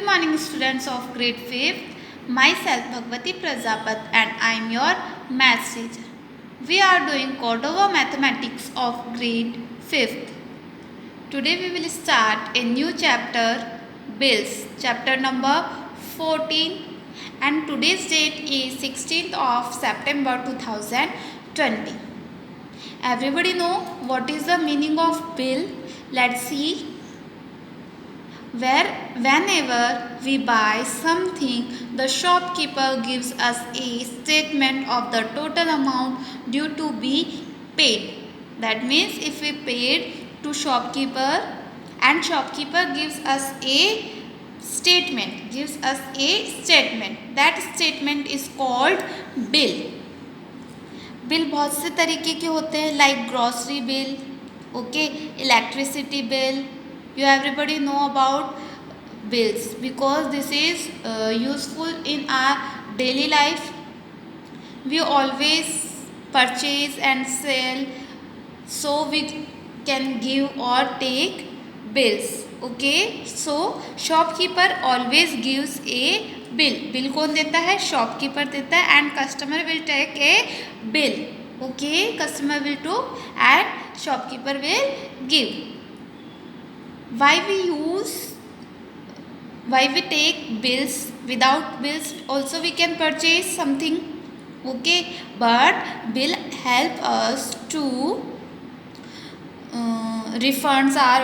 Good morning, students of grade 5th. Myself Bhagwati Prajapat and I am your maths teacher. We are doing Cordova Mathematics of grade 5th. Today we will start a new chapter, bills, chapter number 14, and today's date is 16th of September 2020. Everybody know what is the meaning of bill? Let's see. Whenever we buy something, the shopkeeper gives us a statement of the total amount due to be paid. That means if we paid to shopkeeper and shopkeeper gives us a statement, that statement is called bill. Bill बहुत से तरीके के होते हैं, like grocery bill, okay, electricity bill. You everybody know about bills because this is useful in our daily life. We always purchase and sell, so we can give or take bills. Okay, so shopkeeper always gives a bill. Bill कौन देता है? Shopkeeper देता है and customer will take a bill. Okay, customer will do and shopkeeper will give. Why we take bills? Without bills also we can purchase something, okay, but bill help us to refunds our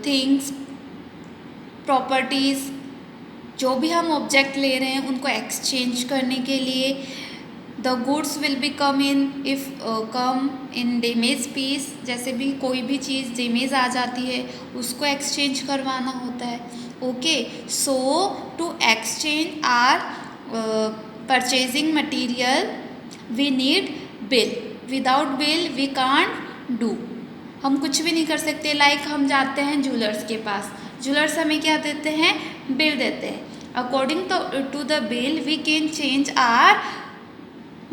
things, properties. जो भी हम object ले रहे हैं उनको exchange करने के लिए. The goods will be come in damage piece. जैसे भी कोई भी चीज़ डैमेज आ जाती है उसको एक्सचेंज करवाना होता है. Okay, so to exchange or purchasing material we need bill. Without bill we can't do. हम कुछ भी नहीं कर सकते. लाइक हम जाते हैं ज्वेलर्स के पास, ज्वेलर्स हमें क्या देते हैं? बिल देते हैं. According to the bill we can change or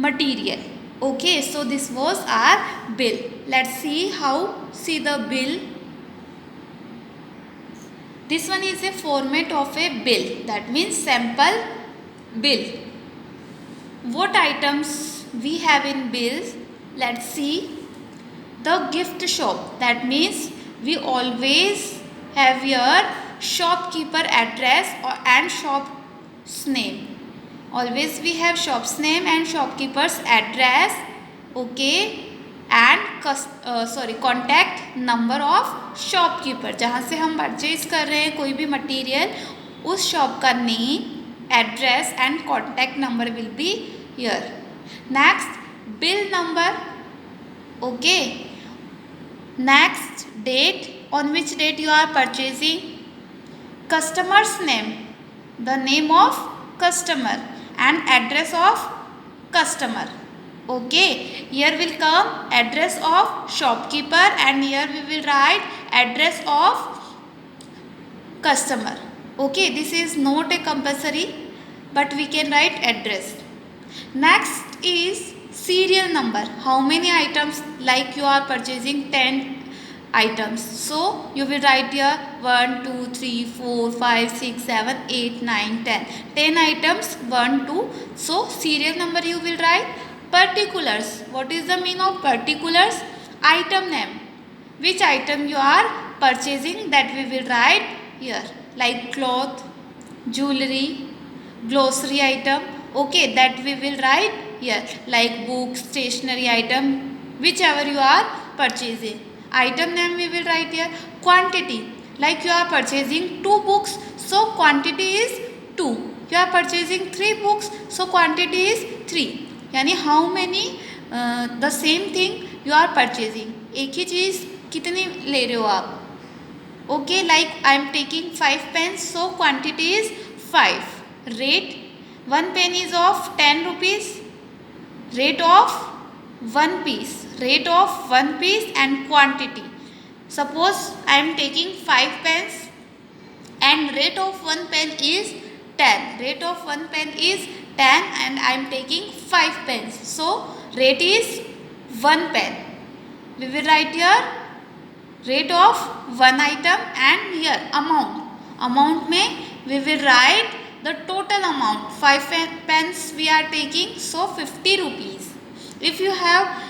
material. Okay, so this was our bill. Let's see the bill. This one is a format of a bill, that means sample bill. What items we have in bills? Let's see. The gift shop, that means we always have your shopkeeper address and shop's name. Always we have shop's name and shopkeeper's address, okay, and contact number of shopkeeper. जहाँ से हम purchase कर रहे हैं कोई भी material, उस shop का name, address and contact number will be here. Next, bill number. Okay, next, date, on which date you are purchasing. Customers name, the name of customer and address of customer. Okay, here will come address of shopkeeper and here we will write address of customer. Okay, this is not a compulsory but we can write address. Next is serial number. How many items? Like you are purchasing 10 items, so you will write here 1 2 3 4 5 6 7 8 9 10 items, 1 2. So serial number you will write. Particulars, what is the meaning of particulars? Item name, which item you are purchasing, that we will write here, like cloth, jewelry, glossary item. Okay, that we will write here, like books, stationery item, whichever you are purchasing. Item name we will write here. Quantity, like you are purchasing 2 books, so quantity is 2. You are purchasing 3 books, so quantity is 3. यानी how many the same thing you are purchasing. एक ही चीज़ कितनी ले रहे हो आप. Okay, like I am taking 5 pens, so quantity is 5. Rate, 1 pen is of 10 rupees. Rate of 1 piece. Rate of 1 piece and quantity. Suppose I am taking 5 pens and rate of 1 pen is 10. Rate of 1 pen is 10 and I am taking 5 pens. So rate is 1 pen. We will write here rate of 1 item and here amount. Amount में we will write the total amount. 5 pence we are taking, so 50 rupees. If you have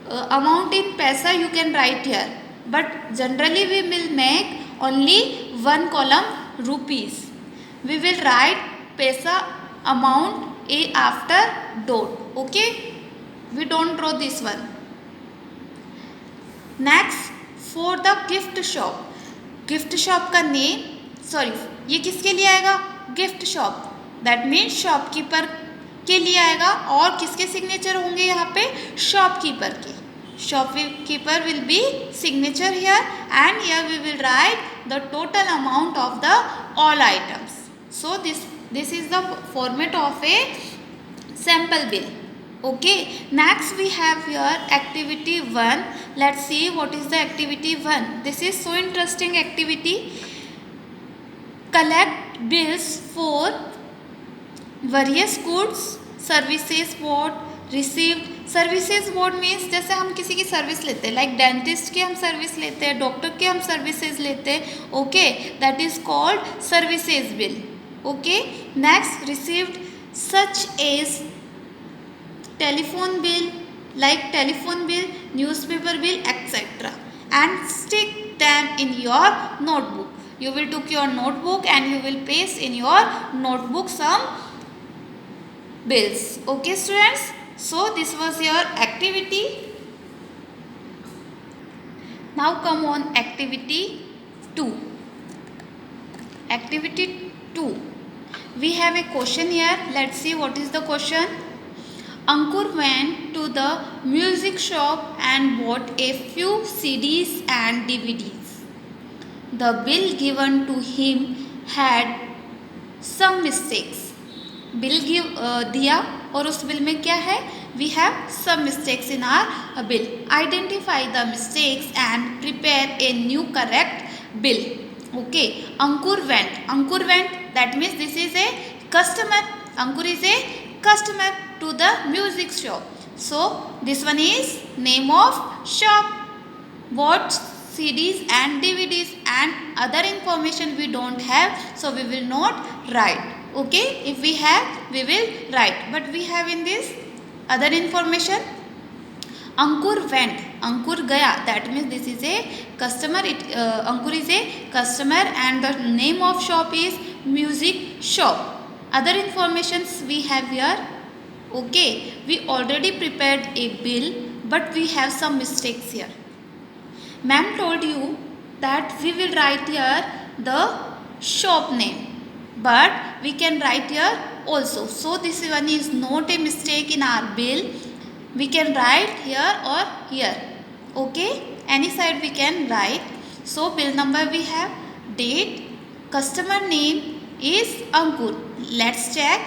amount in paisa, you can write here, but generally we will make only one column rupees. We will write paisa amount a after dot. Okay, we don't draw this one. Next, for the gift shop. Gift shop का name, sorry ये किसके लिए आएगा, gift shop, that means shopkeeper के लिए आएगा. और किसके सिग्नेचर होंगे यहाँ पे, शॉपकीपर के. Shopkeeper will be signature here and here we will write the total amount of the all items. So this is the format of a sample bill. Okay, next we have here activity 1. Let's see what is the activity 1. This is so interesting activity. Collect bills for various goods, services what received. Services board means जैसे हम किसी की service लेते हैं, like dentist की हम service लेते हैं, डॉक्टर की हम सर्विसेज लेते हैं. Okay, that is called services bill. Okay, next received such as telephone bill, like telephone bill, newspaper bill, etc. and stick them in your notebook. You will take your notebook and you will paste in your notebook some bills. Okay students, so this was your activity. Now come on activity 2. Activity 2. We have a question here. Let's see what is the question. Ankur went to the music shop and bought a few CDs and DVDs. The bill given to him had some mistakes. Bill दिया और उस bill में क्या है, we have some mistakes in our bill. Identify the mistakes and prepare a new correct bill. Okay, Ankur went, that means this is a customer. Ankur is a customer to the music shop. So this one is name of shop. Bought CDs and DVDs and other information we don't have, so we will not write. Okay, if we have we will write, but we have in this other information. Ankur went, Ankur gaya, that means this is a customer. Ankur is a customer and the name of shop is music shop. Other informations we have here. Okay, we already prepared a bill, but we have some mistakes here. Ma'am told you that we will write here the shop name, but we can write here also. So this one is not a mistake in our bill. We can write here or here. Okay, any side we can write. So bill number we have, date, customer name is Ankur. Let's check.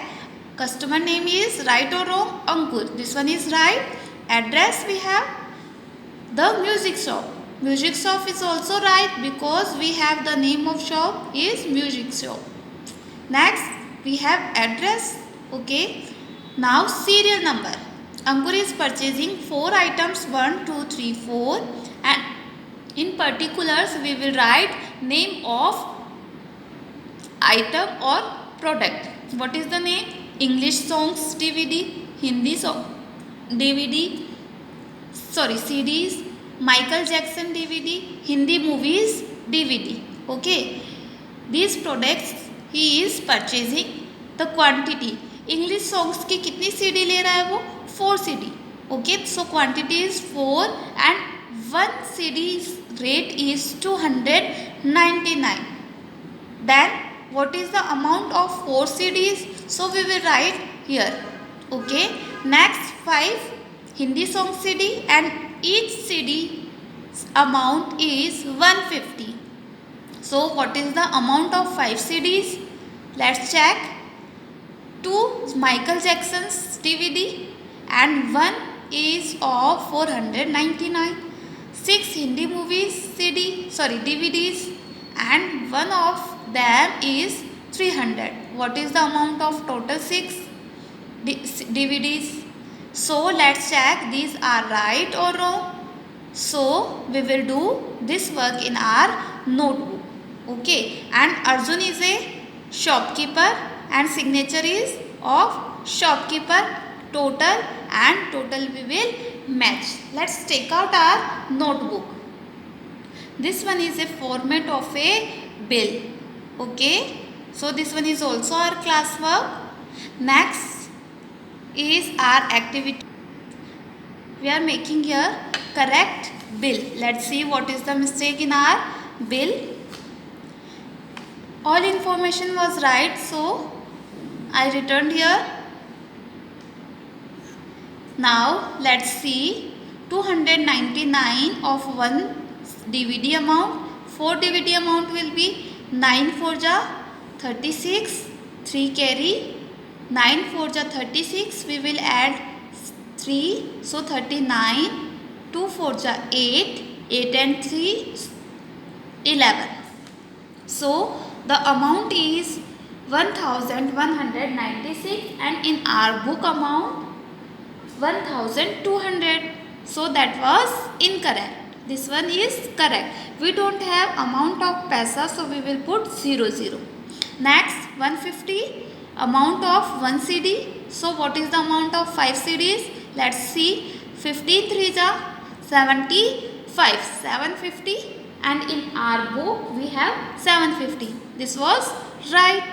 Customer name is right or wrong? Ankur. This one is right. Address we have the music shop. Music shop is also right because we have the name of shop is music shop. Next we have address. Okay. Now serial number. Ankur is purchasing 4 items 1, 2, 3, 4 and in particulars we will write name of item or product. What is the name? English songs DVD, Hindi song DVD, CDs, Michael Jackson DVD, Hindi movies DVD. Okay, these products he is purchasing. The quantity, English songs की कितनी CD ले रहा है वो, 4 CD. Okay, so quantity is 4 and 1 CD's rate is 299. Then what is the amount of 4 CDs? So we will write here. Okay, next 5 Hindi song CD and each CD amount is 150. So what is the amount of 5 CDs? Let's check. 2 Michael Jackson's DVD and 1 is of 499. 6 Hindi movies DVDs and 1 of them is 300. What is the amount of total 6 DVDs? So let's check these are right or wrong. So we will do this work in our notebook. Okay, and Arjun is a shopkeeper, and signature is of shopkeeper. Total and total we will match. Let's take out our notebook. This one is a format of a bill. Okay, so this one is also our classwork. Next is our activity. We are making here correct bill. Let's see what is the mistake in our bill. All information was right, so I returned here. Now let's see 299 of 1 DVD amount. 4 DVD amount will be 9 4 ja 36, 3 carry, 9 4 ja 36, we will add 3, so 39, 2 4 ja 8, 8 and 3 11. So the amount is 1196 and in our book amount 1200. So that was incorrect. This one is correct. We don't have amount of paisa, so we will put 00. Next 150 amount of 1 CD. So what is the amount of 5 CDs? Let's see. 15 3 ja 75, 750, and in our book we have 750. This was right.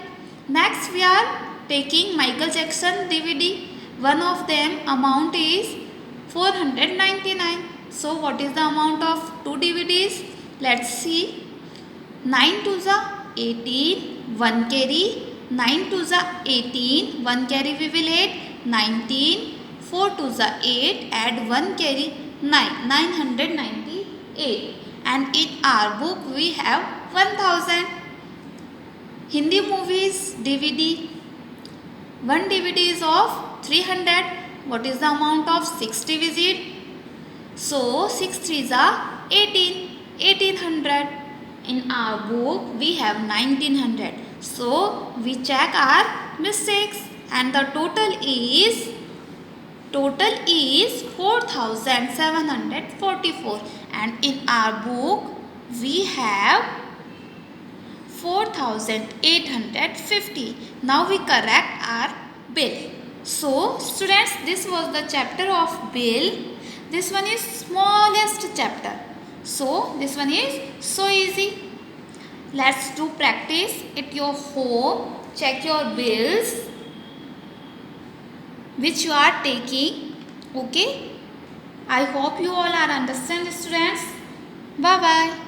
Next we are taking Michael Jackson DVD. One of them amount is 499. So what is the amount of 2 DVDs? Let's see. 9 2 ja 18, 1 carry. 9 2 ja 18, 1 carry we will add 19, 4 2 ja 8, add 1 carry 9, 998. And in our book we have 1000. Hindi movies DVD. 1 DVD is of 300. What is the amount of 60 visit? So 6 3s are 18, 1800. In our book we have 1900. So we check our mistakes and the total is 4744, and in our book we have 4850. Now we correct our bill. So students, this was the chapter of bill. This one is smallest chapter. So this one is so easy. Let's do practice at your home. Check your bills which you are taking. Okay. I hope you all are understand, students. Bye bye.